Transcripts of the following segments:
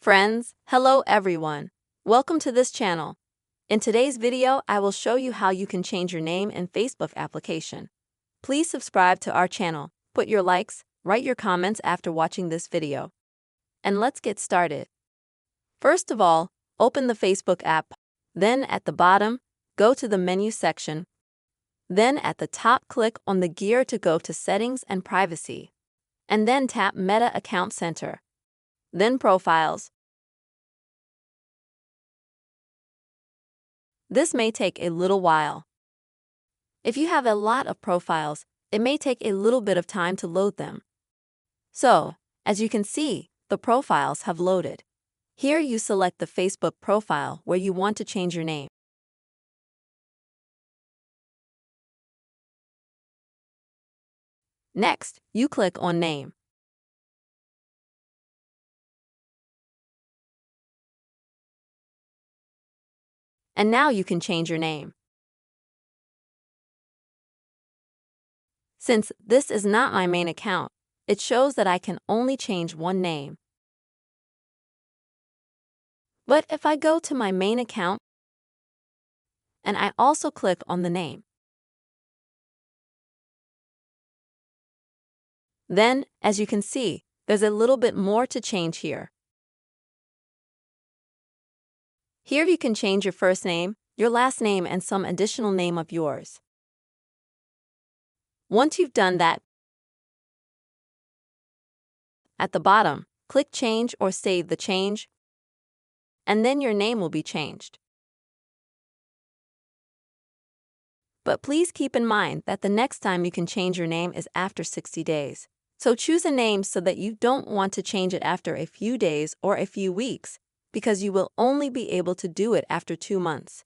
Friends, hello everyone. Welcome to this channel. In today's video, I will show you how you can change your name in Facebook application. Please subscribe to our channel, put your likes, write your comments after watching this video. And let's get started. First of all, open the Facebook app. Then at the bottom, go to the menu section. Then at the top, click on the gear to go to Settings and Privacy. And then tap Meta Account Center. Then Profiles. This may take a little while. If you have a lot of profiles, it may take a little bit of time to load them. So, as you can see, the profiles have loaded. Here you select the Facebook profile where you want to change your name. Next, you click on Name. And now you can change your name. Since this is not my main account, it shows that I can only change one name. But if I go to my main account, and I also click on the name, then, as you can see, there's a little bit more to change here. Here you can change your first name, your last name, and some additional name of yours. Once you've done that, at the bottom, click Change or Save the change, and then your name will be changed. But please keep in mind that the next time you can change your name is after 60 days. So choose a name so that you don't want to change it after a few days or a few weeks, because you will only be able to do it after 2 months.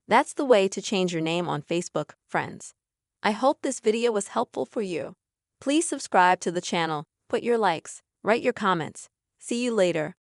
That's the way to change your name on Facebook, friends. I hope this video was helpful for you. Please subscribe to the channel, put your likes, write your comments. See you later.